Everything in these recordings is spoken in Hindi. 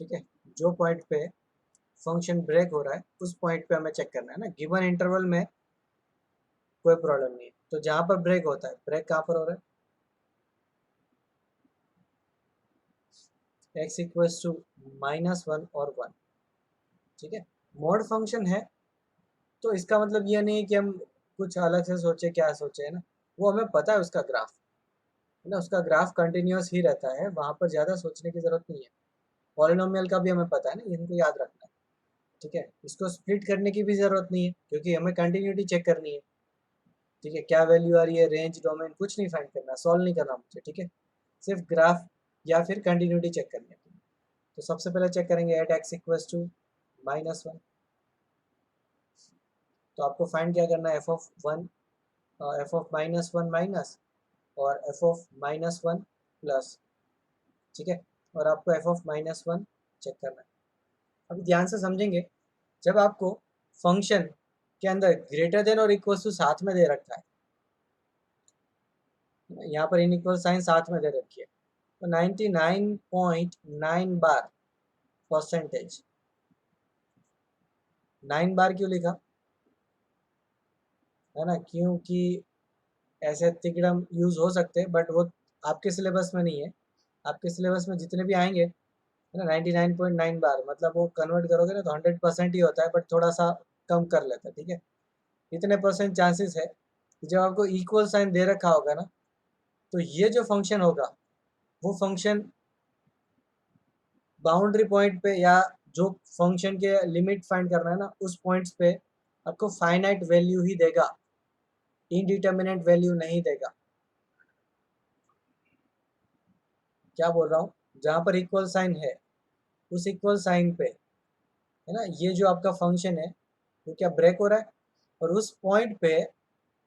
ठीक है, जो पॉइंट पे फंक्शन ब्रेक हो रहा है उस पॉइंट पे हमें चेक करना है ना। गिवन इंटरवल में कोई प्रॉब्लम नहीं है, तो जहाँ पर ब्रेक होता है, ब्रेक कहाँ पर हो रहा है, x इक्वल्स टू -1 और 1। ठीक है, मॉड फंक्शन है तो इसका मतलब ये नहीं है कि हम कुछ अलग से सोचे, क्या सोचे, है ना। वो हमें पता है उसका ग्राफ, है ना, उसका ग्राफ कंटिन्यूस ही रहता है, वहाँ पर ज़्यादा सोचने की ज़रूरत नहीं है। पॉलिनोमियल का भी हमें पता है ना, इनको याद रखना है। ठीक है, इसको स्प्लिट करने की भी ज़रूरत नहीं है क्योंकि हमें कंटिन्यूटी चेक करनी है। ठीक है, क्या वैल्यू आ रही है, रेंज, डोमेन, कुछ नहीं फाइंड करना, सॉल्व नहीं करना मुझे। ठीक है, सिर्फ ग्राफ या फिर कंटिन्यूटी चेक करनी है। तो सबसे पहले चेक करेंगे एट एक्स इक्वल्स टू -1। तो आपको फाइंड क्या करना है, f of one, F of -1 minus और एफ ऑफ -1 प्लस। ठीक है, और आपको एफ ऑफ -1 चेक करना है। अभी ध्यान से समझेंगे, जब आपको फंक्शन के अंदर ग्रेटर देन और इक्वल टू साथ में दे रखा है, यहाँ पर इनइक्वल साइन साथ में दे रखी है, तो 99.9 बार परसेंटेज, 9 बार क्यों लिखा है ना, क्योंकि ऐसे तिकड़म यूज हो सकते हैं बट वो आपके सिलेबस में नहीं है। आपके सिलेबस में जितने भी आएंगे, है ना, 99.9 बार, मतलब वो कन्वर्ट करोगे ना तो 100% ही होता है, बट थोड़ा सा कम कर लेता है। ठीक है, इतने परसेंट चांसेस है कि जब आपको इक्वल साइन दे रखा होगा ना, तो ये जो फंक्शन होगा वो फंक्शन बाउंड्री पॉइंट पे, या जो फंक्शन के लिमिट फाइंड करना है ना उस पॉइंट्स पे आपको फाइनाइट वैल्यू ही देगा, इनडिटर्मिनेट वैल्यू नहीं देगा। क्या बोल रहा हूँ, जहाँ पर इक्वल साइन है उस इक्वल साइन पे, है ना, ये जो आपका फंक्शन है वो क्या ब्रेक हो रहा है, और उस पॉइंट पे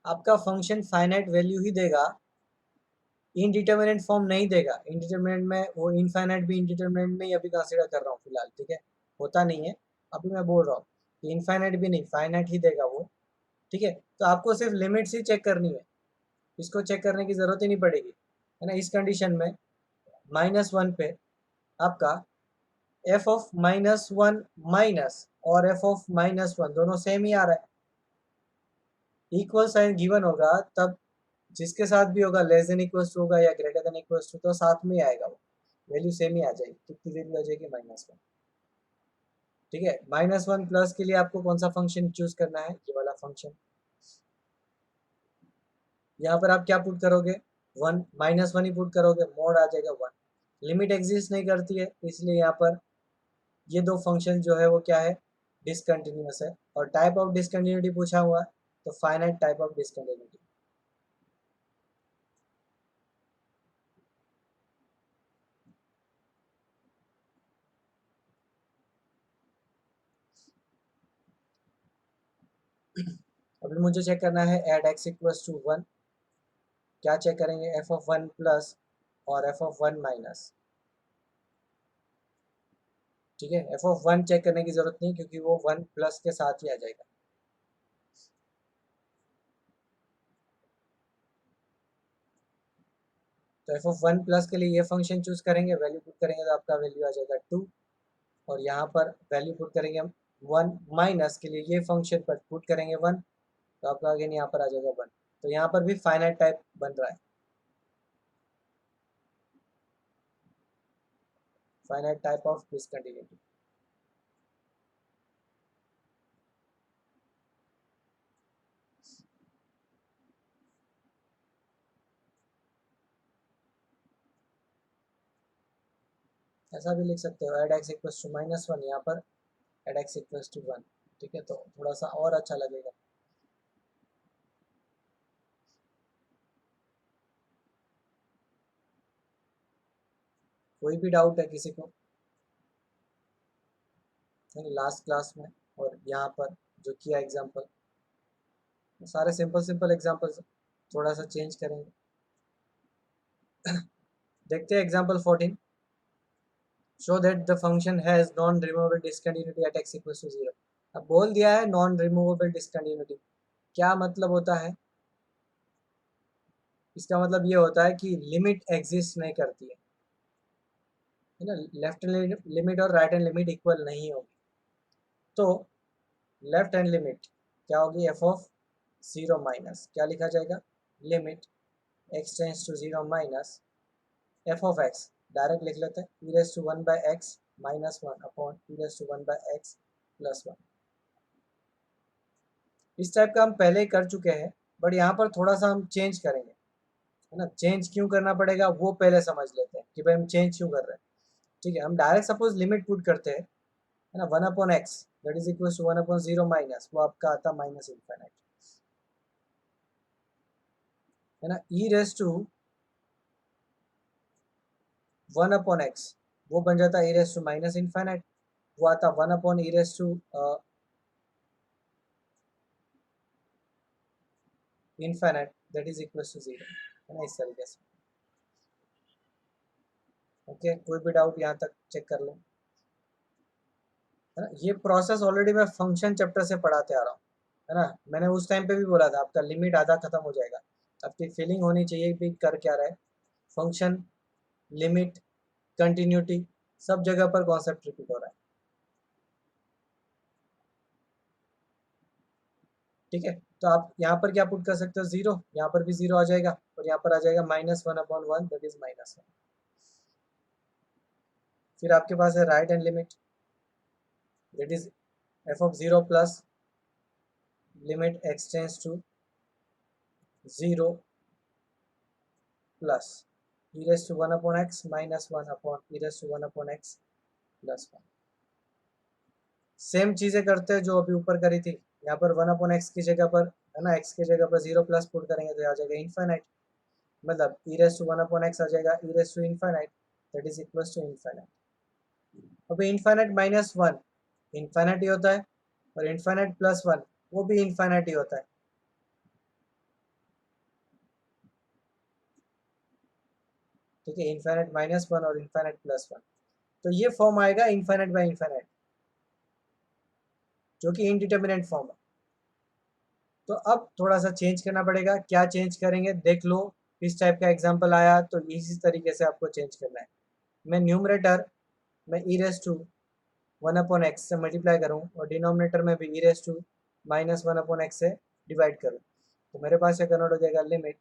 आपका फंक्शन फाइनाइट वैल्यू ही देगा, इनडिटर्मिनेट फॉर्म नहीं देगा। इनडिटर्मिनेट में वो इनफाइनाइट भी इनडिटर्मिनेट में ही अभी कंसिडर कर रहा हूँ फिलहाल। ठीक है, होता नहीं है, अभी मैं बोल रहा हूँ कि इनफाइनाइट भी नहीं, फाइनाइट ही देगा वो। ठीक है, तो आपको सिर्फ लिमिट्स ही चेक करनी है, इसको चेक करने की ज़रूरत ही नहीं पड़ेगी, है ना। इस कंडीशन में -1 पे आपका एफ ऑफ -1 माइनस और एफ ऑफ -1 दोनों सेम ही आ रहा है। इक्वल साइन गिवन होगा तब जिसके साथ भी होगा, लेस देन इक्वल्स टू होगा या ग्रेटर देन इक्वल्स टू, तो साथ में ही आएगा, वो वैल्यू सेम ही आ जाएगी। कितनी वैल्यू आ जाएगी, -1। ठीक है, -1 प्लस के लिए आपको कौन सा फंक्शन चूज करना है, ये वाला फंक्शन। यहाँ पर आप क्या पुट करोगे, 1, -1 ही पुट करोगे, मोड आ जाएगा 1। लिमिट एग्जिस्ट नहीं करती है, इसलिए यहाँ पर ये दो फंक्शन जो है वो क्या है, डिसकंटिन्यूअस है। और टाइप ऑफ डिसकंटिन्यूटी पूछा हुआ है, तो फाइनाइट टाइप ऑफ डिसकंटिन्यूटी। अभी मुझे चेक करना है एट एक्स इक्वल्स टू 1। क्या चेक करेंगे, एफ ऑफ 1 प्लस और एफ ऑफ 1 माइनस। ठीक है, एफ ऑफ 1 चेक करने की जरूरत नहीं क्योंकि वो 1 प्लस के साथ ही आ जाएगा। तो एफ ऑफ 1 प्लस के लिए ये फंक्शन चूज करेंगे, वैल्यू पुट करेंगे तो आपका वैल्यू आ जाएगा 2। और यहाँ पर वैल्यू पुट करेंगे हम 1 माइनस के लिए, ये फंक्शन पर पुट करेंगे 1, तो आपका अगेन यहाँ पर आ जाएगा 1। तो यहाँ पर भी फाइनाइट टाइप बन रहा है, फाइनाइट टाइप ऑफ डिसकंटिन्यूटी। ऐसा भी लिख सकते हो, एड एक्स इक्वल्स टू -1, यहाँ पर एड एक्स इक्वल्स टू 1। ठीक है, तो थोड़ा सा और अच्छा लगेगा। कोई भी डाउट है किसी को, लास्ट क्लास में और यहाँ पर जो किया एग्जाम्पल, सारे सिंपल सिंपल एग्जाम्पल्स, थोड़ा सा चेंज करेंगे। देखते हैं example 14। Show that the function has non removable discontinuity at x equals to 0। अब बोल दिया है नॉन रिमूवेबल डिसकंटिन्यूटी, क्या मतलब होता है, इसका मतलब ये होता है कि लिमिट एग्जिस्ट नहीं करती है। है ना, लेफ्ट हैंड लिमिट और राइट हैंड लिमिट इक्वल नहीं होगी, तो लेफ्ट हैंड लिमिट क्या होगी, एफ ऑफ जीरो माइनस क्या लिखा जाएगा, limit x tends to zero minus f of x, direct लिख लेते हैं, e raise to one by x minus one upon e raise to one by x plus one. इस टाइप का हम पहले ही कर चुके हैं, बट यहाँ पर थोड़ा सा हम चेंज करेंगे, है ना। चेंज क्यों करना पड़ेगा वो पहले समझ लेते हैं कि भाई हम चेंज क्यों कर रहे हैं। ठीक है, हम डायरेक्ट सपोज लिमिट पुट करते हैं, है ना, one upon x that is equal to one upon zero minus, वो आपका आता माइनस इन्फाइनाइट, है ना, e raise to one upon x वो बन जाता है e raise to minus infinite, वो आता one upon e raise to infinite that is equal to zero, है ना, इस तरीके से। ओके, कोई भी डाउट यहाँ तक चेक कर लो, है ना। ये प्रोसेस ऑलरेडी मैं फंक्शन चैप्टर से पढ़ाते आ रहा हूँ, है ना। मैंने उस टाइम पे भी बोला था आपका लिमिट आधा खत्म हो जाएगा, आपकी फीलिंग होनी चाहिए भी कर क्या रहे, फंक्शन, लिमिट, कंटिन्यूटी, सब जगह पर कॉन्सेप्ट रिपीट हो रहा है। ठीक है, तो आप यहाँ पर क्या पुट कर सकते हो, जीरो, यहाँ पर भी जीरो आ जाएगा और यहाँ पर आ जाएगा minus one upon one that is minus one. फिर आपके पास है right hand limit that is f of zero plus limit x tends to zero plus e raise to one upon x minus one upon e raise to one upon x plus one. Same चीजें करते हैं जो अभी ऊपर करी थी, यहाँ पर वन अपॉन एक्स की जगह पर, है ना, एक्स की जगह पर जीरो प्लस पुट करेंगे तो आ जाएगा इन्फाइनाइट, मतलब e raise to one upon x आ जाएगा e raise to infinite that is equal to infinite. अब इन्फाइनाइट माइनस वन इन्फाइनाइट ही होता है, और इन्फाइनाइट प्लस वन वो भी इन्फाइनाइट ही होता है। ठीक है, इन्फाइनाइट माइनस वन और इन्फाइनाइट प्लस वन, तो ये फॉर्म आएगा इन्फाइनाइट बाई इन्फाइनाइट, जो कि इनडिटर्मिनेट फॉर्म है। तो अब थोड़ा सा चेंज करना पड़ेगा, क्या चेंज करेंगे देख लो, इस टाइप का एग्जांपल आया तो इसी तरीके से आपको चेंज करना है। मैं न्यूमरेटर में e raise to one upon x से मल्टीप्लाई करूँ और डिनोमिनेटर में भी e raise to minus one upon x से डिवाइड करूँ, तो मेरे पास ये कन्वर्ट हो जाएगा limit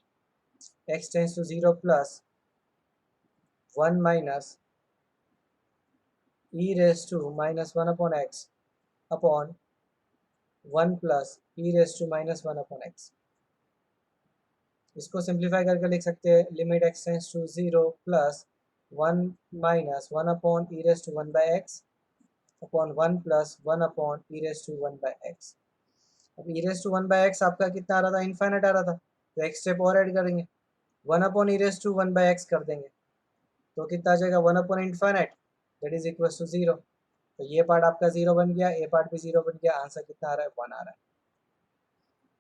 x tends to zero plus one minus e raise to minus one upon x upon one plus e raise to minus one upon x. इसको सिंप्लीफाई करके लिख सकते हैं limit x tends to zero plus one minus one upon e raise to one by x upon one plus one upon e raise to one by x. अब e raise to one by x आपका कितना आ रहा था, इन्फाइनाइट आ रहा था, तो एक स्टेप और ऐड करेंगे, one upon e raise to one by x कर देंगे, तो कितना आ जाएगा one upon infinite that is equal to zero. तो ये पार्ट आपका जीरो बन गया, ये पार्ट भी जीरो बन गया, आंसर कितना आ रहा है, वन आ रहा है।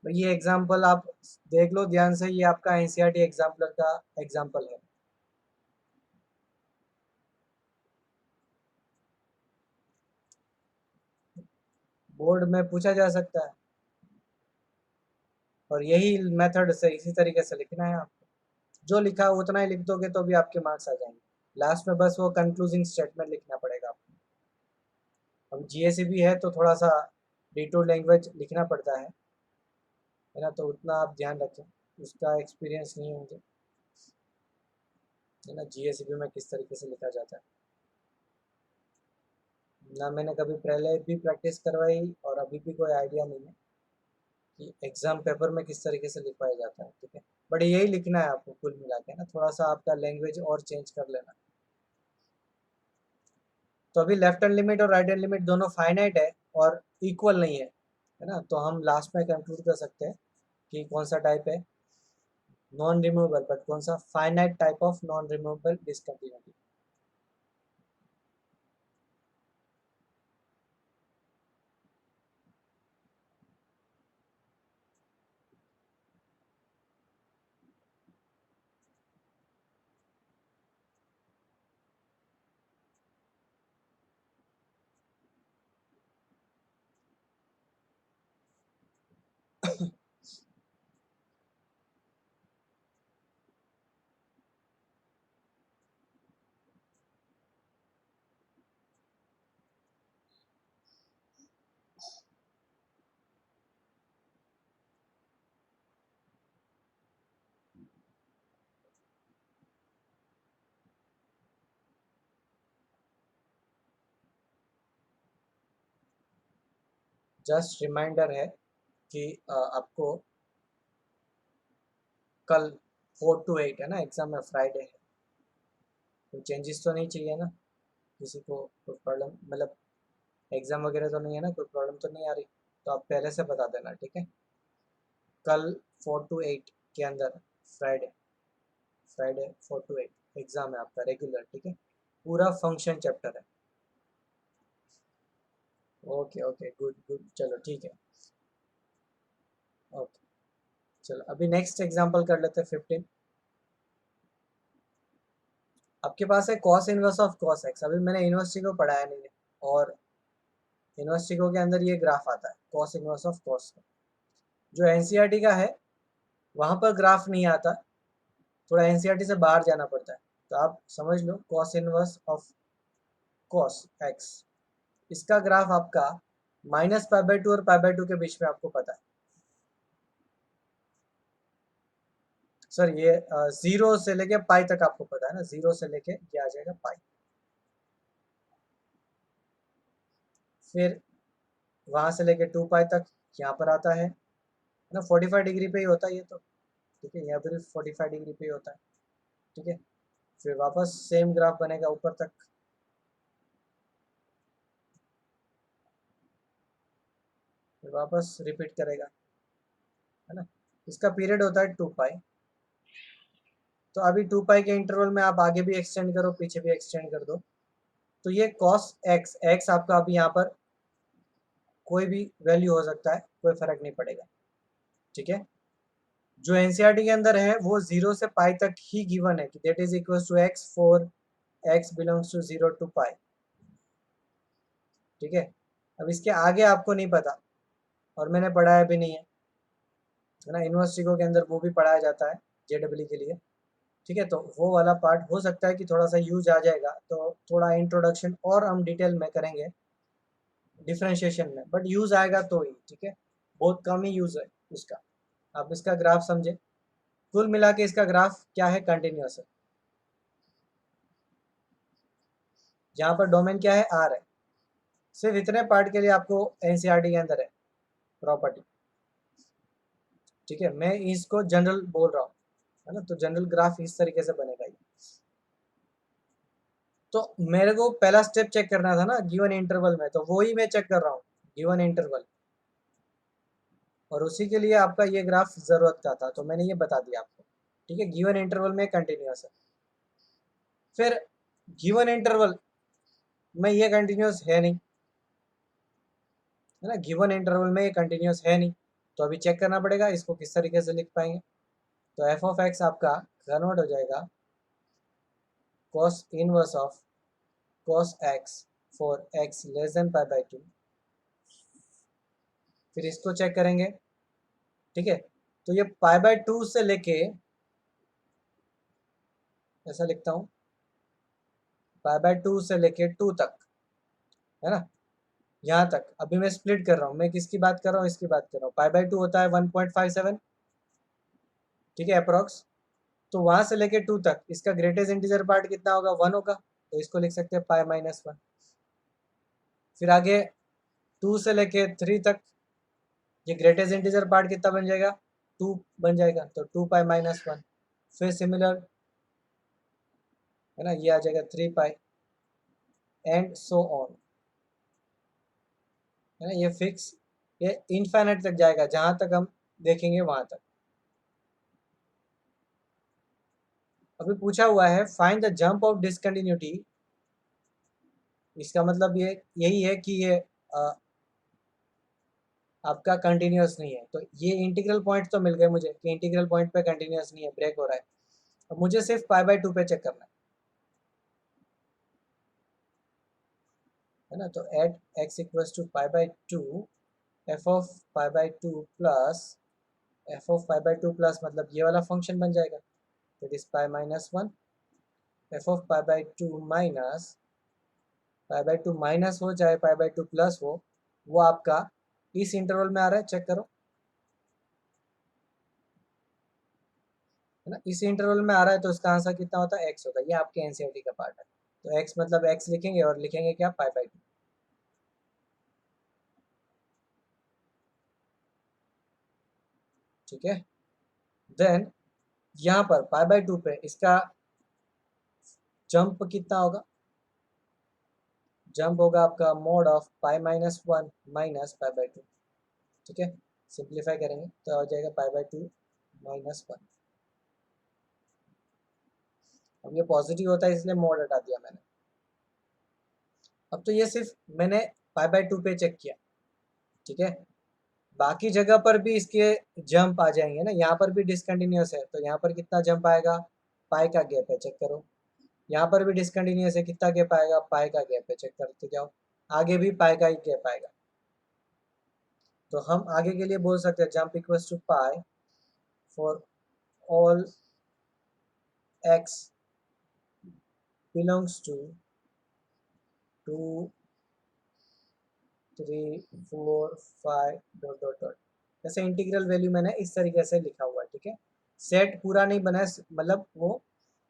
तो ये एग्जाम्पल आप देख लो ध्यान से, ये आपका एनसीईआरटी एग्जाम्पलर का एग्जाम्पल है। बोर्ड में पूछा जा सकता है, और यही मेथड से इसी तरीके से लिखना है आपको, जो लिखा है उतना ही लिख दोगे तो भी आपके मार्क्स आ जाएंगे, लास्ट में बस वो कंक्लूजिंग स्टेटमेंट लिखना पड़ेगा आपको। अब जीएसई भी है तो थोड़ा सा डिटोर लैंग्वेज लिखना पड़ता है ना, तो उतना आप ध्यान रखें, उसका एक्सपीरियंस नहीं होंगे, है ना, जीएसई में किस तरीके से लिखा जाता है, ना मैंने कभी पहले भी प्रैक्टिस करवाई और अभी भी कोई आइडिया नहीं है कि एग्जाम पेपर में किस तरीके से लिखवाया जाता है। ठीक है, बट यही लिखना है आपको कुल मिला के ना, थोड़ा सा आपका लैंग्वेज और चेंज कर लेना। तो अभी लेफ्ट हैंड लिमिट और राइट हैंड लिमिट दोनों फाइनाइट है और इक्वल नहीं है ना, तो हम लास्ट में कंक्लूड कर सकते हैं कि कौन सा टाइप है नॉन रिमूवेबल, बट कौन सा finite type of non removable discontinuity. Just reminder है कि आपको कल 4 to 8 है ना एग्ज़ाम में, फ्राइडे है, कोई चेंजेस तो नहीं चाहिए ना किसी को, कोई प्रॉब्लम मतलब एग्ज़ाम वगैरह तो नहीं है ना, कोई प्रॉब्लम तो नहीं आ रही, तो आप पहले से बता देना, ठीक है। कल 4 to 8 के अंदर, फ्राइडे फ्राइडे 4 to 8 एग्ज़ाम है आपका रेगुलर, ठीक है, पूरा फंक्शन चैप्टर है। ओके ओके, गुड गुड, चलो ठीक है। ओके, चलो अभी नेक्स्ट एग्जांपल कर लेते हैं 15। आपके पास है cos inverse of cos x. अभी मैंने यूनिवर्सिटी को पढ़ाया नहीं है, और यूनिवर्सिटी को के अंदर ये ग्राफ आता है कॉस इनवर्स ऑफ कॉस। जो एनसीईआरटी का है वहाँ पर ग्राफ नहीं आता, थोड़ा एनसीईआरटी से बाहर जाना पड़ता है। तो आप समझ लो cos inverse of cos x, इसका ग्राफ आपका -π/2 और π/2 के बीच में आपको पता है। सर ये 0 से लेके पाई तक आपको पता है ना, 0 से लेके ये आ जाएगा पाई। फिर वहां से लेके 2 पाई तक यहाँ पर आता है ना, 45 डिग्री पे ही होता है ये तो, ठीक है, यहाँ पर 45 डिग्री पे ही होता है, ठीक है। फिर वापस सेम ग्राफ बनेगा ऊपर तक, फिर वापस रिपीट करेगा, है ना। इसका पीरियड होता है 2 पाई। तो अभी 2 पाई के इंटरवल में आप आगे भी एक्सटेंड करो, पीछे भी एक्सटेंड कर दो, तो ये कॉस एक्स, एक्स आपका अभी यहाँ पर कोई भी वैल्यू हो सकता है, कोई फर्क नहीं पड़ेगा, ठीक है। जो एनसीईआरटी के अंदर है वो 0 से पाई तक ही गिवन है कि that is equal to x for x belongs to 0 to pi, ठीक है। अब इसके आगे आपको नहीं पता, और मैंने पढ़ाया भी नहीं है ना, यूनिवर्सिटी के अंदर वो भी पढ़ाया जाता है जेडब्ल्यू के लिए, ठीक है। तो वो वाला पार्ट हो सकता है कि थोड़ा सा यूज आ जाएगा, तो थोड़ा इंट्रोडक्शन और हम डिटेल में करेंगे डिफ्रेंशिएशन में, बट यूज आएगा तो ही, ठीक है, बहुत कम ही यूज है उसका। आप इसका ग्राफ समझे, कुल मिला के इसका ग्राफ क्या है, कंटिन्यूस है। यहाँ पर डोमेन क्या है, आर है। सिर्फ इतने पार्ट के लिए आपको एनसीईआरटी के अंदर है प्रॉपर्टी, ठीक है। मैं इसको जनरल बोल रहा हूँ, है ना, तो जनरल ग्राफ इस तरीके से बनेगा ये। तो मेरे को पहला स्टेप चेक करना था ना गिवन इंटरवल में, तो वो ही मैं चेक कर रहा हूँ, गिवन इंटरवल, और उसी के लिए आपका ये ग्राफ ज़रूरत का था, तो मैंने ये बता दिया आपको, ठीक है। गिवन इंटरवल में कंटिन्यूस है, फिर गिवन इंटरवल में ये कंटिन्यूस है नहीं, है ना, गिवन इंटरवल में ये कंटिन्यूस है नहीं, तो अभी चेक करना पड़ेगा इसको किस तरीके से लिख पाएंगे। तो एफ ऑफ एक्स आपका कन्वर्ट हो जाएगा cos inverse of cos x for x less than π/2। फिर इसको चेक करेंगे, ठीक है। तो ये π/2 से लेके, ऐसा लिखता हूँ, π/2 से लेके 2 तक, है ना, यहाँ तक। अभी मैं स्प्लिट कर रहा हूँ, मैं किसकी बात कर रहा हूँ, इसकी बात कर रहा हूँ। π/2 होता है 1.57, ठीक है, अप्रोक्स। तो वहां से लेके 2 तक इसका ग्रेटेस्ट इंटीजर पार्ट कितना होगा, 1 होगा, तो इसको लिख सकते हैं π-1। फिर आगे 2 से लेके 3 तक ये ग्रेटेस्ट इंटीजर पार्ट कितना बन जाएगा, 2 बन जाएगा, तो 2π-1। फिर सिमिलर, है ना, ये आ जाएगा 3 पाई, एंड सो ऑन, है ना, ये फिक्स, ये इनफाइनाइट तक जाएगा, जहां तक हम देखेंगे वहां तक। अभी पूछा हुआ है find the jump of discontinuity, इसका मतलब ये यही है कि ये आपका कंटिन्यूस नहीं है। तो ये इंटीग्रल पॉइंट तो मिल गए मुझे कि इंटीग्रल पॉइंट पे कंटिन्यूस नहीं है, ब्रेक हो रहा है। अब मुझे सिर्फ π/2 पे चेक करना है ना। तो at x equals to π/2, f of π/2 plus f of π/2 plus मतलब ये वाला फंक्शन बन जाएगा, that is π-1, f of π/2 minus π/2 minus हो चाहे π/2 प्लस हो, वो आपका इस इंटरवल में आ रहा है, चेक करो, है ना, इस इंटरवल में आ रहा है, तो इसका आंसर कितना होता है, x होता है। ये आपके एनसीईआरटी का पार्ट है। तो x मतलब x लिखेंगे, और लिखेंगे क्या, π/2। ठीक है। देन यहाँ पर π/2 पे इसका जंप कितना होगा, जंप होगा आपका mod ऑफ π-1 माइनस π/2, ठीक है। सिंप्लीफाई करेंगे तो आ जाएगा π/2 -1। अब ये पॉजिटिव होता है इसलिए मोड हटा दिया मैंने। अब तो ये सिर्फ मैंने π/2 पे चेक किया, ठीक है। बाकी जगह पर भी इसके जंप आ जाएंगे ना, यहाँ पर भी डिसकंटिन्यूस है तो यहाँ पर कितना जंप आएगा, पाई का गैप है, चेक करो। यहाँ पर भी डिसकंटिन्यूस है, कितना गैप आएगा, पाई का गैप है, चेक करते जाओ। आगे भी पाई का ही गैप आएगा, तो हम आगे के लिए बोल सकते हैं jump equals to pi for all x belongs to 2 3 4 5 dot dot dot. जैसे इंटीग्रल वैल्यू मैंने इस तरीके से लिखा हुआ है, ठीक है। सेट पूरा नहीं बना है, मतलब वो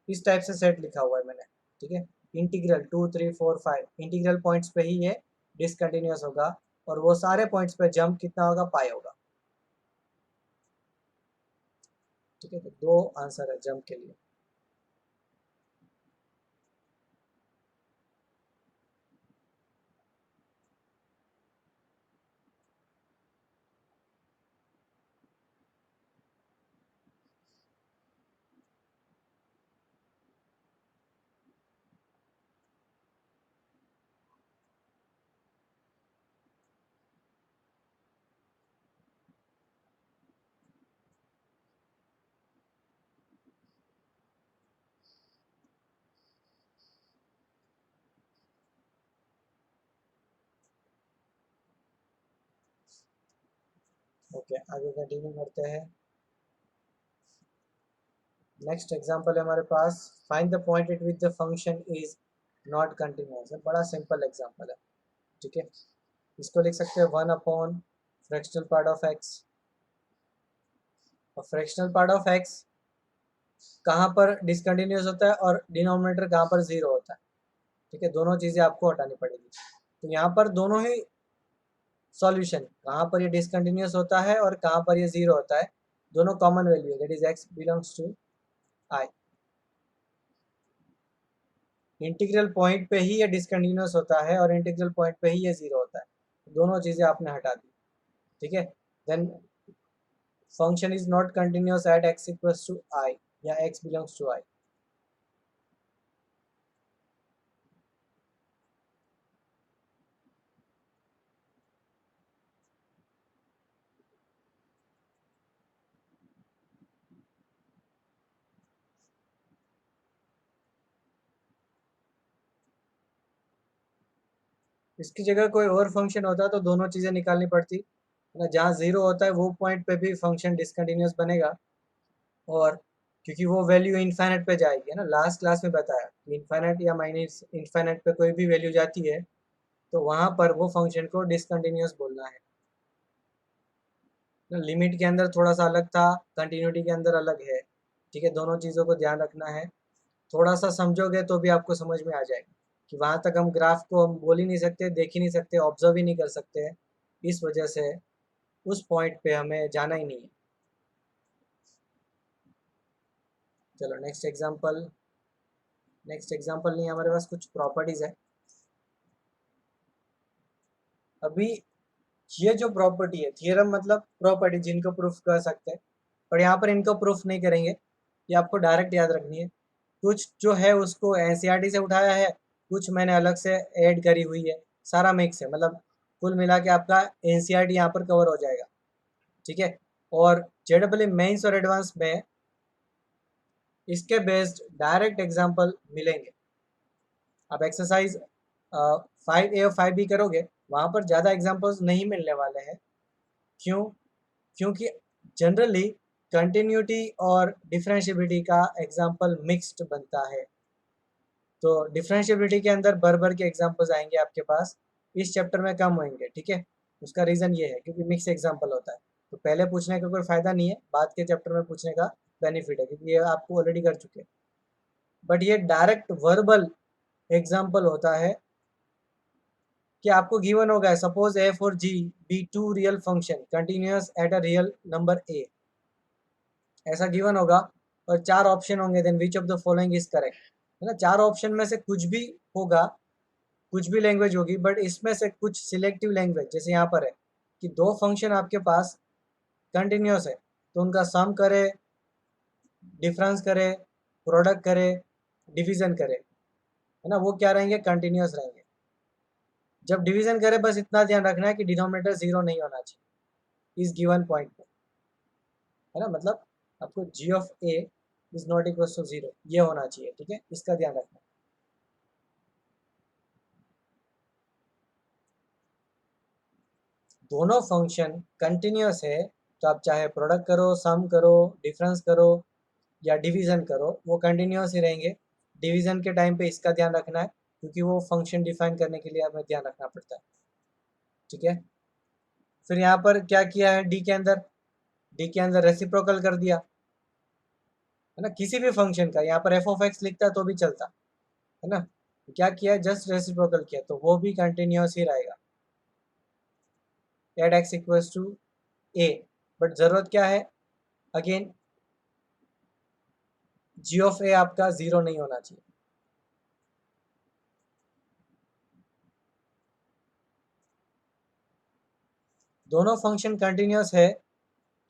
इस टाइप से सेट लिखा हुआ है मैंने, ठीक है। इंटीग्रल 2 3 4 5 इंटीग्रल पॉइंट्स पे ही ये डिसकंटिन्यूस होगा, और वो सारे पॉइंट्स पे जंप कितना होगा, पाई होगा, ठीक है। तो दो आंसर है जंप के लिए। ओके, आगे कंटिन्यू करते हैं। नेक्स्ट एग्जांपल है हमारे पास, find the point at which the function is not continuous. है बड़ा सिंपल एग्जांपल है, ठीक है। इसको लिख सकते हैं 1 upon fractional part of x. और फ्रैक्शनल पार्ट ऑफ एक्स कहाँ पर डिसकंटिन्यूस होता है और डिनोमिनेटर कहाँ पर जीरो होता है, ठीक है। दोनों चीज़ें आपको हटानी पड़ेगी। तो यहाँ पर दोनों ही सॉल्यूशन, कहाँ पर ये डिसकंटिन्यूस होता है और कहाँ पर ये जीरो होता है, दोनों कॉमन वैल्यू है, that is x belongs to I. Integral point पे ही ये डिसकंटिन्यूस होता है और इंटीग्रल पॉइंट पे ही ये जीरो होता है, दोनों चीज़ें आपने हटा दी, ठीक है। Then function is not continuous at x equals to i या एक्स बिलोंग्स टू आई। इसकी जगह कोई और फंक्शन होता तो दोनों चीज़ें निकालनी पड़ती है ना। जहाँ जीरो होता है वो पॉइंट पे भी फंक्शन डिसकंटिन्यूस बनेगा, और क्योंकि वो वैल्यू इनफाइनाइट पे जाएगी, है ना। लास्ट क्लास में बताया कि इनफाइनाइट या माइनस इनफाइनाइट पे कोई भी वैल्यू जाती है तो वहाँ पर वो फंक्शन को डिसकंटिन्यूस बोलना है। लिमिट के अंदर थोड़ा सा अलग था, कंटिन्यूटी के अंदर अलग है, ठीक है। दोनों चीज़ों को ध्यान रखना है, थोड़ा सा समझोगे तो भी आपको समझ में आ जाएगा कि वहाँ तक हम ग्राफ को हम बोल ही नहीं सकते, देख ही नहीं सकते, ऑब्जर्व ही नहीं कर सकते, इस वजह से उस पॉइंट पे हमें जाना ही नहीं है। चलो नेक्स्ट एग्जांपल। नेक्स्ट एग्जांपल नहीं, हमारे पास कुछ प्रॉपर्टीज है। अभी ये जो प्रॉपर्टी है, थियरम मतलब प्रॉपर्टी जिनको प्रूफ कर सकते हैं, पर यहाँ पर इनको प्रूफ नहीं करेंगे, ये आपको डायरेक्ट याद रखनी है। कुछ जो है उसको एनसीईआरटी से उठाया है, कुछ मैंने अलग से ऐड करी हुई है, सारा मिक्स है, मतलब कुल मिला के आपका एनसीईआरटी यहाँ पर कवर हो जाएगा, ठीक है। और जेडब्ल्यू मेंस और एडवांस में इसके बेस्ड डायरेक्ट एग्जांपल मिलेंगे। आप एक्सरसाइज 5A और 5B करोगे, वहाँ पर ज़्यादा एग्जांपल्स नहीं मिलने वाले हैं। क्यों? क्योंकि जनरली कंटिन्यूटी और डिफरेंशिएबिलिटी का एग्जांपल मिक्स्ड बनता है, तो डिफरेंशिएबिलिटी के अंदर भर भर के एग्जांपल्स आएंगे आपके पास, इस चैप्टर में कम होंगे, ठीक है। उसका रीज़न ये है क्योंकि मिक्स एग्जांपल होता है, तो पहले पूछने का कोई फ़ायदा नहीं है, बाद के चैप्टर में पूछने का बेनिफिट है क्योंकि ये आपको ऑलरेडी कर चुके हैं। बट ये डायरेक्ट वर्बल एग्जाम्पल होता है कि आपको गिवन होगा, suppose a for g be two real function continuous at a real number a, ऐसा गिवन होगा और 4 ऑप्शन होंगे, then which of the following is correct, है ना। 4 ऑप्शन में से कुछ भी होगा, कुछ भी लैंग्वेज होगी, बट इसमें से कुछ सिलेक्टिव लैंग्वेज, जैसे यहाँ पर है कि 2 फंक्शन आपके पास कंटिन्यूस है, तो उनका सम करे, डिफरेंस करे, प्रोडक्ट करे, डिवीजन करे, है ना, वो क्या रहेंगे, कंटिन्यूस रहेंगे। जब डिवीजन करे बस इतना ध्यान रखना है कि डिनोमिनेटर 0 नहीं होना चाहिए इस गिवन पॉइंट पे, है ना, मतलब आपको g of a is not equal to 0 ये होना चाहिए, ठीक है, इसका ध्यान रखना। दोनों फंक्शन कंटिन्यूस है तो आप चाहे प्रोडक्ट करो, सम करो, डिफरेंस करो या डिवीजन करो, वो कंटिन्यूस ही रहेंगे। डिवीजन के टाइम पे इसका ध्यान रखना है क्योंकि वो फंक्शन डिफाइन करने के लिए हमें ध्यान रखना पड़ता है, ठीक है। फिर यहाँ पर क्या किया है, डी के अंदर रेसिप्रोकल कर दिया, है ना, किसी भी फंक्शन का। यहाँ पर एफ ऑफ एक्स लिखता तो भी चलता, है ना, क्या किया, जस्ट रेसिप्रोकल किया, तो वो भी कंटिन्यूस ही रहेगा, at x equals to a. बट जरूरत क्या है, अगेन जी ऑफ ए आपका 0 नहीं होना चाहिए। दोनों फंक्शन कंटिन्यूस है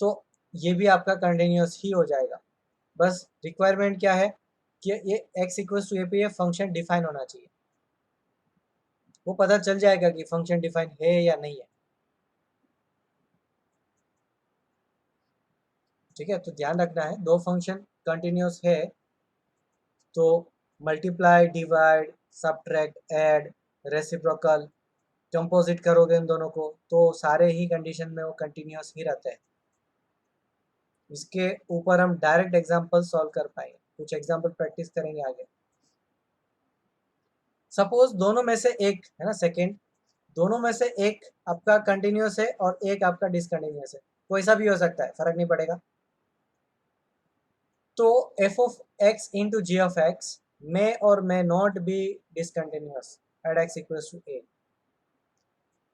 तो ये भी आपका कंटिन्यूस ही हो जाएगा। बस रिक्वायरमेंट क्या है कि ये एक्स इक्वल्स टू ए पे ये फंक्शन डिफाइन होना चाहिए, वो पता चल जाएगा कि फंक्शन डिफाइन है या नहीं है, ठीक है। तो ध्यान रखना है, दो फंक्शन कंटिन्यूस है तो multiply, divide, subtract, add, reciprocal, composite करोगे इन दोनों को तो सारे ही कंडीशन में वो कंटिन्यूस ही रहते हैं। इसके ऊपर हम डायरेक्ट एग्जांपल सॉल्व कर पाएंगे, कुछ एग्जांपल प्रैक्टिस करेंगे आगे। सपोज दोनों में से एक, है ना, सेकंड, दोनों में से एक आपका कंटिन्यूस है और एक आपका डिसकंटिन्यूस है, कोई सा भी हो सकता है, फर्क नहीं पड़ेगा। तो f of x into g of x may और may not be discontinuous at x equals to a.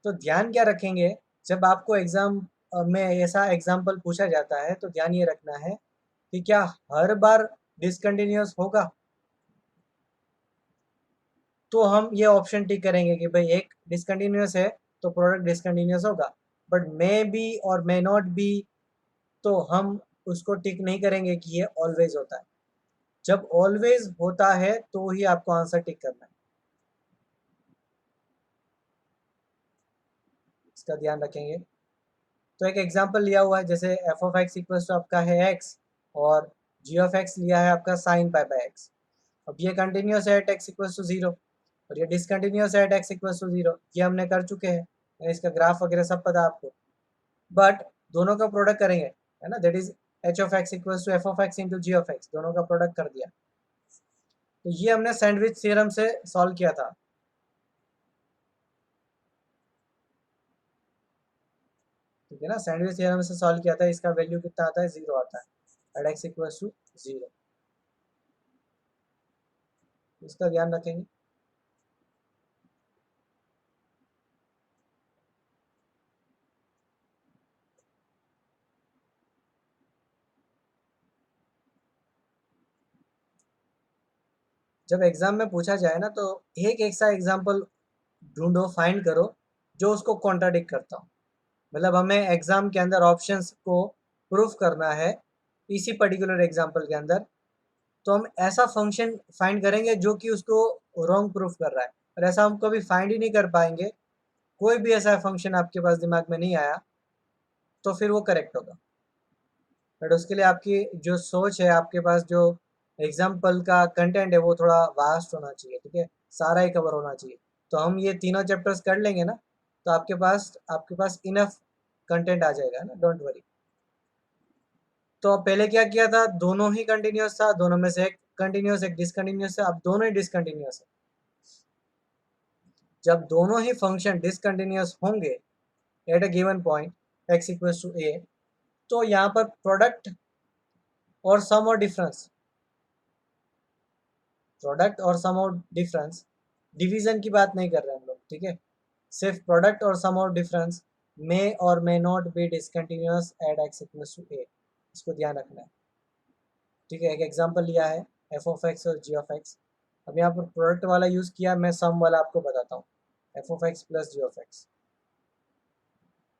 तो ध्यान क्या रखेंगे, जब आपको एग्जाम में ऐसा एग्जाम्पल पूछा जाता है तो ध्यान ये रखना है कि क्या हर बार डिसकंटिन्यूस होगा, तो हम ये ऑप्शन टिक करेंगे कि भाई एक डिसकंटिन्यूस है तो प्रोडक्ट डिसकंटिन्यूस होगा। बट मे बी और मे नॉट बी तो हम उसको टिक नहीं करेंगे कि ये ऑलवेज होता है। जब ऑलवेज होता है तो ही आपको आंसर टिक करना है, इसका ध्यान रखेंगे। तो एक एग्जांपल लिया हुआ है, जैसे f of x equals to आपका है एक्स और जी ऑफ एक्स लिया है आपका साइन पाई बाय एक्स। अब ये कंटिन्यूस है एट एक्स इक्वल्स टू 0 और ये डिसकंटिन्यूस है एट एक्स इक्वल्स टू 0, ये हमने कर चुके हैं, इसका ग्राफ वगैरह सब पता है आपको। बट दोनों का प्रोडक्ट करेंगे, है ना, that is h of x equals to f of x into g of x, दोनों का प्रोडक्ट कर दिया। तो ये हमने सैंडविच थ्योरम से सॉल्व किया था, ठीक है ना, सैंडविच थ्योरम से सॉल्व किया था, इसका वैल्यू कितना आता है, 0 आता है एट एक्स इक्वल्स टू 0, इसका ध्यान रखेंगे। जब एग्जाम में पूछा जाए ना तो एक ऐसा एग्जाम्पल ढूंढो, फाइंड करो जो उसको कॉन्ट्राडिक्ट करता हो। मतलब हमें एग्जाम के अंदर ऑप्शंस को प्रूफ करना है इसी पर्टिकुलर एग्जाम्पल के अंदर, तो हम ऐसा फंक्शन फाइंड करेंगे जो कि उसको रॉन्ग प्रूफ कर रहा है, और ऐसा हम कभी फाइंड ही नहीं कर पाएंगे। कोई भी ऐसा फंक्शन आपके पास दिमाग में नहीं आया तो फिर वो करेक्ट होगा। बट उसके लिए आपकी जो सोच है, आपके पास जो एग्जाम्पल का कंटेंट है वो थोड़ा वास्ट होना चाहिए, ठीक है, सारा ही कवर होना चाहिए। तो हम ये तीनों चैप्टर्स कर लेंगे ना तो आपके पास इनफ कंटेंट आ जाएगा ना, डोंट वरी। तो अब पहले क्या किया था, दोनों ही कंटिन्यूस था, दोनों में से एक कंटिन्यूस एक डिसकंटिन्यूस है, अब दोनों ही डिसकंटिन्यूस है। जब दोनों ही फंक्शन डिसकंटिन्यूस होंगे at a given point x equals to a, तो यहाँ पर प्रोडक्ट और सम और डिफरेंस, डिवीजन की बात नहीं कर रहे हम लोग, ठीक है, सिर्फ प्रोडक्ट और सम और डिफरेंस मे और may not be discontinuous at x equals to a, इसको ध्यान रखना है। ठीक है, एक एग्जांपल लिया है एफ ऑफ एक्स और जी ऑफ एक्स। अब यहाँ पर प्रोडक्ट वाला यूज़ किया, मैं सम वाला आपको बताता हूँ, f of x plus g of x.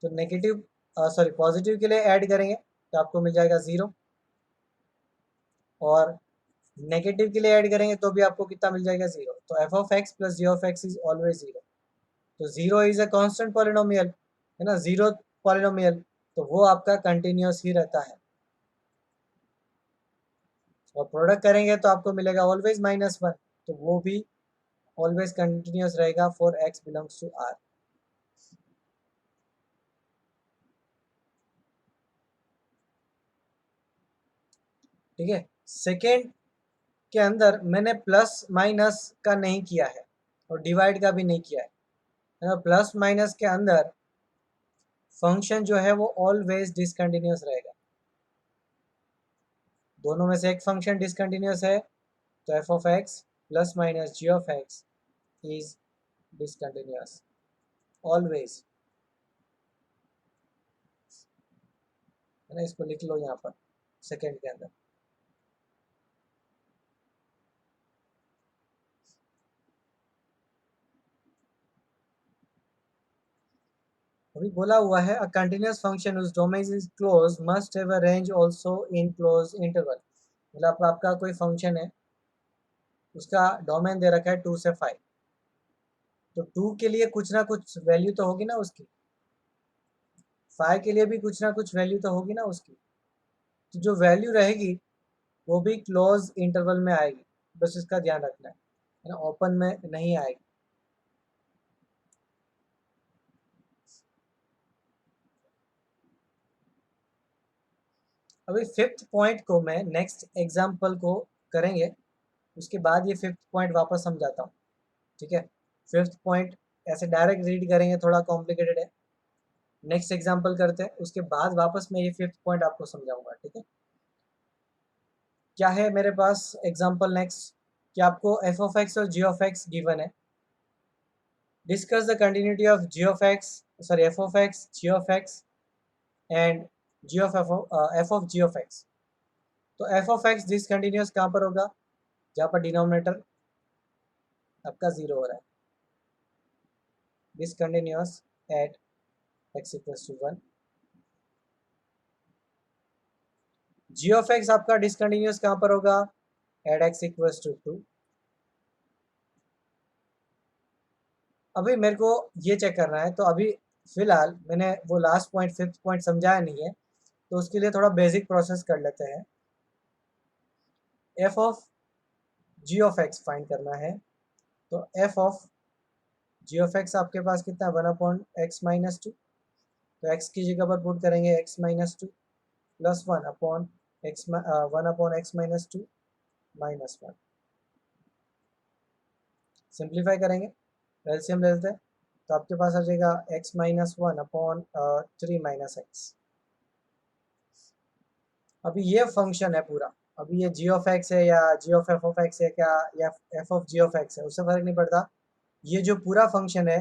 तो नेगेटिव सॉरी पॉजिटिव के लिए ऐड करेंगे तो आपको मिल जाएगा 0, और नेगेटिव के लिए ऐड करेंगे तो भी आपको कितना मिल जाएगा 0। तो f of x plus g of x is always 0। तो 0 इज अ कांस्टेंट पॉलिनोमियल, है ना, 0 पॉलिनोमियल, तो वो आपका कंटिन्यूस ही रहता है। और प्रोडक्ट करेंगे तो आपको मिलेगा ऑलवेज -1, तो वो भी ऑलवेज कंटिन्यूस रहेगा for x belongs to R. ठीक है, सेकेंड के अंदर मैंने प्लस माइनस का नहीं किया है और डिवाइड का भी नहीं किया है। प्लस माइनस के अंदर फंक्शन जो है वो ऑलवेज डिसकंटिन्यूस रहेगा। दोनों में से एक फंक्शन डिसकंटिन्यूस है, तो f of x plus minus g of x is discontinuous always, है ना। इसको लिख लो यहाँ पर सेकेंड के अंदर। अभी बोला हुआ है अ कंटिन्यूस फंक्शन उस domain is close must have a range also in close interval. मतलब आपका कोई फंक्शन है, उसका डोमेन दे रखा है 2 से 5, तो 2 के लिए कुछ ना कुछ वैल्यू तो होगी ना उसकी, 5 के लिए भी कुछ ना कुछ वैल्यू तो होगी ना उसकी। तो जो वैल्यू रहेगी वो भी क्लोज इंटरवल में आएगी, बस इसका ध्यान रखना है ना, ओपन में नहीं आएगी। अभी फिफ्थ पॉइंट को मैं नेक्स्ट एग्जाम्पल को करेंगे, उसके बाद ये फिफ्थ पॉइंट वापस समझाता हूँ। ठीक है, फिफ्थ पॉइंट ऐसे डायरेक्ट रीड करेंगे थोड़ा कॉम्प्लिकेटेड है, नेक्स्ट एग्जाम्पल करते हैं, उसके बाद वापस मैं ये फिफ्थ पॉइंट आपको समझाऊंगा। ठीक है, क्या है मेरे पास एग्जाम्पल नेक्स्ट, कि आपको एफ ऑफ एक्स और जी ऑफ एक्स गिवन है। Discuss the continuity of g of x, sorry f of x, g of x and g of f of g of x. तो एफ ऑफ एक्स डिसकंटिन्यूस कहाँ पर होगा, जहाँ पर डिनोमिनेटर आपका 0 हो रहा है, discontinuous at x equals to 1। G of x आपका डिसकंटिन्यूस कहाँ पर होगा, एट एक्स इक्वल्स टू 2। अभी मेरे को ये चेक करना है, तो अभी फिलहाल मैंने वो लास्ट पॉइंट फिफ्थ पॉइंट समझाया नहीं है, तो उसके लिए थोड़ा बेसिक प्रोसेस कर लेते हैं। F of g of x find करना है, तो f of g of x आपके पास कितना है, 1/x-2। तो x की जगह पर पुट करेंगे x-2 प्लस 1/x-2 -1। सिंप्लीफाई करेंगे, एलसीएम ले लेते हैं, तो आपके पास आ जाएगा x-1/3 - x। अभी ये फंक्शन है पूरा, अभी ये जी ऑफ एक्स है या g of f of x है क्या, या f of g of x है, उससे फर्क नहीं पड़ता। ये जो पूरा फंक्शन है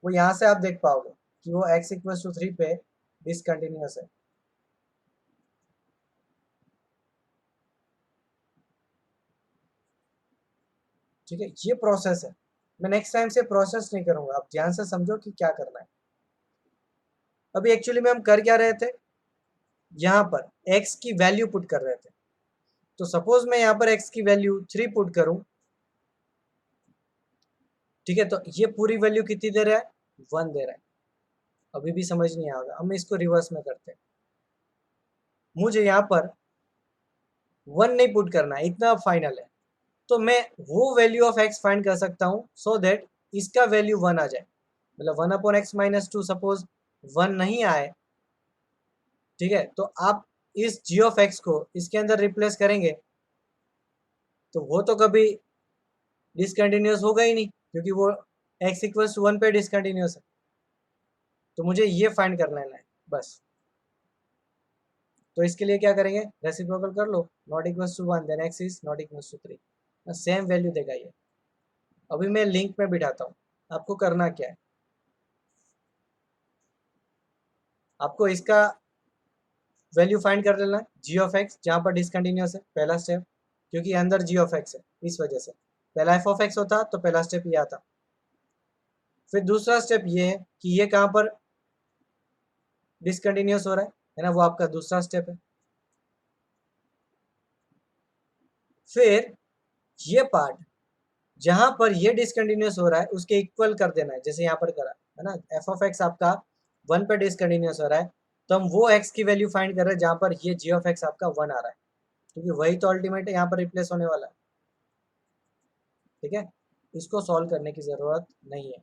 वो यहाँ से आप देख पाओगे कि वो x इक्वल्स टू 3 पे डिसकंटिन्यूस है। ठीक है, ये प्रोसेस है, मैं नेक्स्ट टाइम से प्रोसेस नहीं करूंगा, आप ध्यान से समझो कि क्या करना है। अभी एक्चुअली में हम कर क्या रहे थे, यहाँ पर x की वैल्यू पुट कर रहे थे। तो सपोज मैं यहाँ पर x की वैल्यू 3 पुट करूं, ठीक है, तो ये पूरी वैल्यू कितनी दे रहा है, 1 दे रहा है। अभी भी समझ नहीं आएगा, हम इसको रिवर्स में करते हैं। मुझे यहाँ पर 1 नहीं पुट करना है, इतना फाइनल है, तो मैं वो वैल्यू ऑफ x फाइंड कर सकता हूँ सो दैट इसका वैल्यू 1 आ जाए। मतलब 1/x-2 सपोज 1 नहीं आए, ठीक है, तो आप इस g ऑफ x को इसके अंदर रिप्लेस करेंगे तो वो तो कभी डिसकंटिन्यूस होगा ही नहीं, क्योंकि वो x इक्वल्स टू 1 पे डिसकंटिन्यूस है। तो मुझे ये फाइंड कर लेना है बस। तो इसके लिए क्या करेंगे, रेसिप्रोकल कर लो, not equals to 1 then x is not equals to 3, same value देगा ये। अभी मैं लिंक में बिठाता हूँ, आपको करना क्या है, आपको इसका वैल्यू फाइंड कर लेना जी ऑफ एक्स, जहाँ पर डिसकंटिन्यूस है, पहला स्टेप, क्योंकि अंदर जी ऑफ एक्स है इस वजह से। पहला एफ ऑफ एक्स होता तो पहला स्टेप ये आता। फिर दूसरा स्टेप ये है कि ये कहाँ पर डिसकंटिन्यूस हो रहा है ना, वो आपका दूसरा स्टेप है। फिर ये पार्ट जहां पर ये डिसकंटिन्यूस हो रहा है उसके इक्वल कर देना है, जैसे यहाँ पर करा है ना, एफ ऑफ एक्स आपका 1 पे डिसकंटिन्यूस हो रहा है, तो हम वो एक्स की वैल्यू फाइंड कर रहे हैं जहां पर ये जी ऑफ एक्स आपका 1 आ रहा है, क्योंकि वही तो अल्टीमेट यहाँ पर रिप्लेस होने वाला है। ठीक है, इसको सॉल्व करने की ज़रूरत नहीं है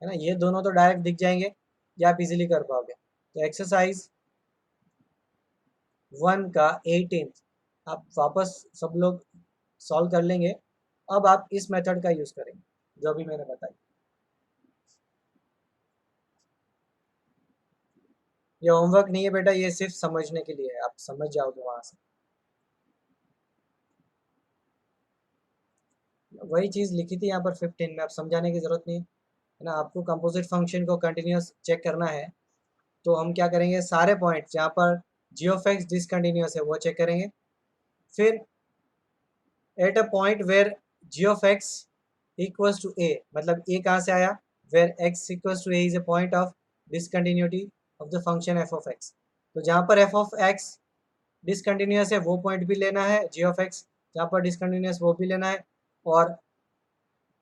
ना, ये दोनों तो डायरेक्ट दिख जाएंगे, ये आप इजीली कर पाओगे। तो एक्सरसाइज 1 का 18 आप वापस सब लोग सॉल्व कर लेंगे। अब आप इस मेथड का यूज़ करेंगे जो अभी मैंने बताई। ये होमवर्क नहीं है बेटा, ये सिर्फ समझने के लिए है, आप समझ जाओगे वहां से। वही चीज़ लिखी थी यहाँ पर 15 में, आप समझाने की ज़रूरत नहीं है ना। आपको कंपोजिट फंक्शन को कंटिन्यूस चेक करना है, तो हम क्या करेंगे, सारे पॉइंट जहाँ पर जी ऑफ एक्स डिसकंटिन्यूस है वो चेक करेंगे। फिर at a point where g of x equals to a, मतलब ए कहाँ से आया, where x equals to a is a point of discontinuity of the function f of x. तो जहाँ पर एफ ऑफ एक्स डिसकंटिन्यूस है वो पॉइंट भी लेना है, जी ऑफ एक्स जहाँ पर डिसकंटिन्यूस वो भी लेना है, और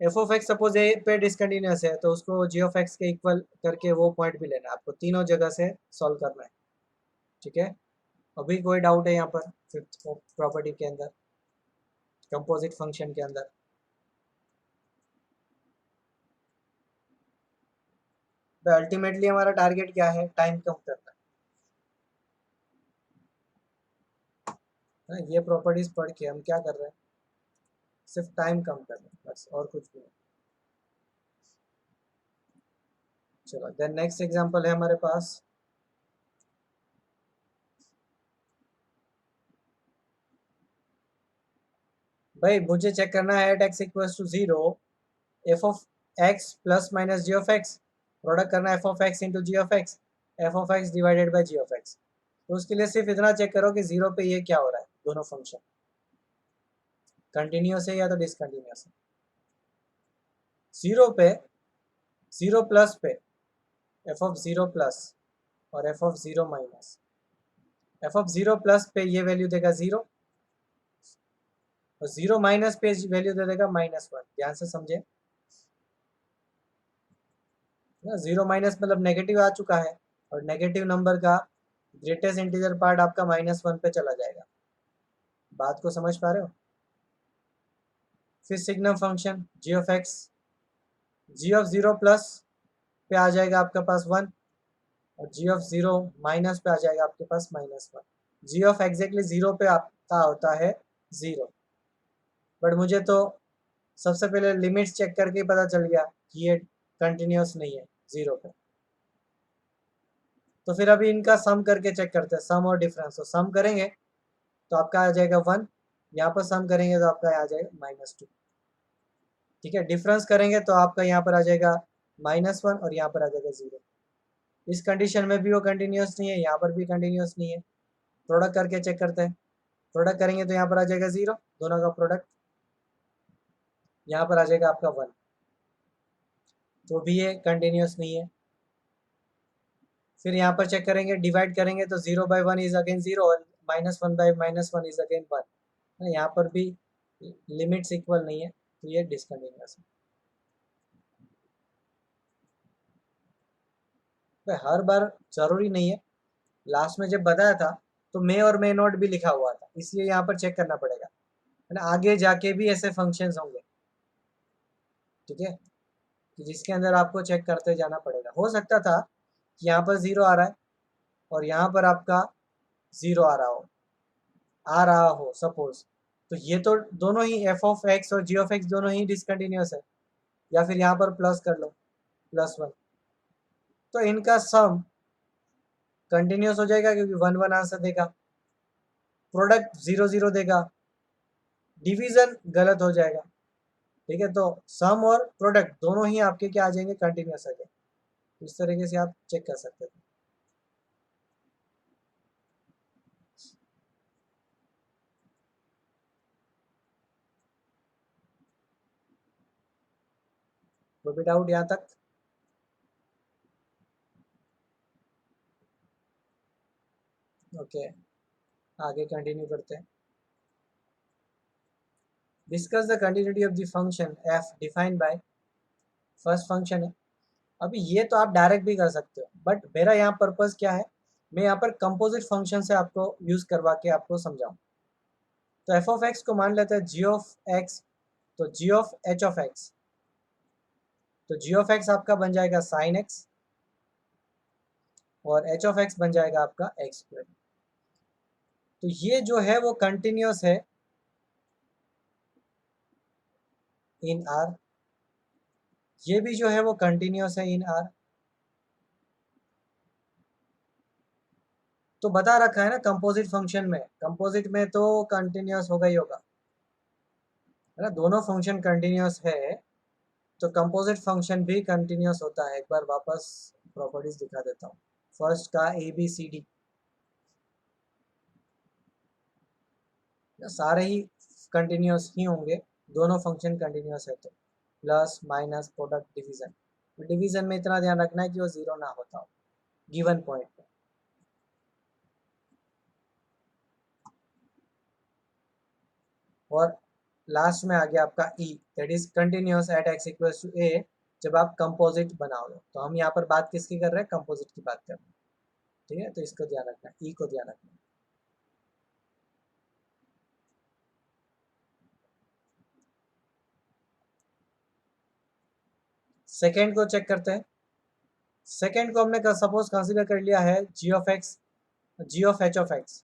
एफ ऑफ एक्स सपोज ए पे डिसकंटिन्यूस है तो उसको जी ऑफ एक्स के इक्वल करके वो पॉइंट भी लेना है, आपको तीनों जगह से सॉल्व करना है। ठीक है, अभी कोई डाउट है यहाँ पर फिफ्थ प्रॉपर्टी के अंदर, कंपोजिट फंक्शन के अंदर? अल्टीमेटली हमारा टारगेट क्या है, टाइम कम करना है ना। ये प्रॉपर्टीज पढ़ के हम क्या कर रहे हैं, सिर्फ टाइम कम कर रहे हैं बस, और कुछ भी नहीं। चलो देन नेक्स्ट एग्जांपल है हमारे पास। भाई मुझे चेक करना है at x equals to 0 f of x plus minus g of x, product करना है f of x into g of x, f of x divided by g of x. तो उसके लिए सिर्फ इतना चेक करो कि 0 पे ये क्या हो रहा है, दोनों फंक्शन कंटिन्यूस है या तो डिसकंटिन्यूस है। 0 पे, 0 प्लस पे एफ ऑफ 0 प्लस और F of 0 minus, f of 0 plus पे ये वैल्यू देगा 0 और 0 माइनस पे वैल्यू दे देगा -1। ध्यान से समझे ना, 0 माइनस मतलब नेगेटिव आ चुका है, और नेगेटिव नंबर का ग्रेटेस्ट इंटीजर पार्ट आपका -1 पे चला जाएगा। बात को समझ पा रहे हो? फिर signum function g of x, g of 0 plus पे आ जाएगा आपके पास 1, और जी ऑफ 0 माइनस पे आ जाएगा आपके पास -1। जी ऑफ एग्जैक्टली 0 पे आपका होता है 0, बट मुझे तो सबसे पहले लिमिट्स चेक करके ही पता चल गया कि ये कंटिन्यूस नहीं है 0 पे। तो फिर अभी इनका सम करके चेक करते हैं, सम और डिफरेंस। तो सम करेंगे तो आपका आ जाएगा 1, यहाँ पर सम करेंगे तो आपका आ जाएगा -2। ठीक है, डिफरेंस करेंगे तो आपका यहाँ पर आ जाएगा -1 और यहाँ पर आ जाएगा 0। इस कंडीशन में भी वो कंटिन्यूस नहीं है, यहाँ पर भी कंटिन्यूस नहीं है। प्रोडक्ट करके चेक करते हैं, प्रोडक्ट करेंगे तो यहाँ पर आ जाएगा 0, दोनों का प्रोडक्ट, यहाँ पर आ जाएगा आपका 1, तो भी ये कंटिन्यूस नहीं है। फिर यहाँ पर चेक करेंगे, डिवाइड करेंगे तो 0 बाई 1 इज अगेन 0 और -1 बाई -1 इज अगेन 1। यहाँ पर भी लिमिट्स इक्वल नहीं है, तो ये डिसकंटिन्यूस है। तो हर बार जरूरी नहीं है, लास्ट में जब बताया था तो मे और मे नॉट भी लिखा हुआ था, इसलिए यहाँ पर चेक करना पड़ेगा है ना, आगे जाके भी ऐसे फंक्शंस होंगे। ठीक है, कि जिसके अंदर आपको चेक करते जाना पड़ेगा। हो सकता था कि यहाँ पर 0 आ रहा है और यहाँ पर आपका 0 आ रहा हो सपोज, तो ये तो दोनों ही एफ ऑफ एक्स और जी ऑफ एक्स दोनों ही डिसकंटिन्यूस है, या फिर यहाँ पर प्लस कर लो +1, तो इनका सम कंटिन्यूस हो जाएगा क्योंकि 1 1 आंसर देगा, प्रोडक्ट 0 0 देगा, डिवीजन गलत हो जाएगा। ठीक है, तो सम और प्रोडक्ट दोनों ही आपके क्या आ जाएंगे, कंटिन्यूस आ जाएंगे। इस तरीके से आप चेक कर सकते हैं। कोई भी डाउट यहाँ तक? ओके, आगे कंटिन्यू करते हैं। Discuss the continuity of the function F defined by first function है। अभी ये तो आप डायरेक्ट भी कर सकते हो, बट मेरा यहाँ पर्पस क्या है, मैं यहाँ पर कंपोजिट फंक्शन से आपको यूज करवा के आपको समझाऊं। तो एफ ऑफ एक्स को मान लेते हैं जी ऑफ एक्स, तो जी ऑफ एच ऑफ एक्स, तो जी ऑफ एक्स आपका बन जाएगा साइन एक्स और एच ऑफ एक्स बन जाएगा आपका एक्स स्क्वायर। तो ये जो है वो कंटिन्यूस है इन आर, ये भी जो है वो कंटिन्यूस है इन आर। तो बता रखा है ना कंपोजिट फंक्शन में, कंपोजिट में तो कंटिन्यूस होगा ही होगा, है ना, दोनों फंक्शन कंटिन्यूस है तो कंपोजिट फंक्शन भी कंटिन्यूस होता है। एक बार वापस प्रॉपर्टीज दिखा देता हूँ। फर्स्ट का ए बी सी डी सारे ही कंटिन्यूस ही होंगे, दोनों फंक्शन कंटिन्यूस है तो प्लस माइनस प्रोडक्ट डिवीजन। तो डिवीजन में इतना ध्यान रखना है कि वो जीरो ना होता हो गिवन पॉइंट पे। और लास्ट में आ गया आपका e, that is continuous at x equals to a, जब आप कंपोजिट बनाओगे। तो हम यहाँ पर बात किसकी कर रहे हैं, कंपोजिट की बात कर रहे हैं, ठीक है। तो इसको ध्यान रखना है, ई को ध्यान रखना है। सेकेंड को चेक करते हैं। सेकेंड को हमने सपोज कंसीडर कर लिया है g of x, g of h of x,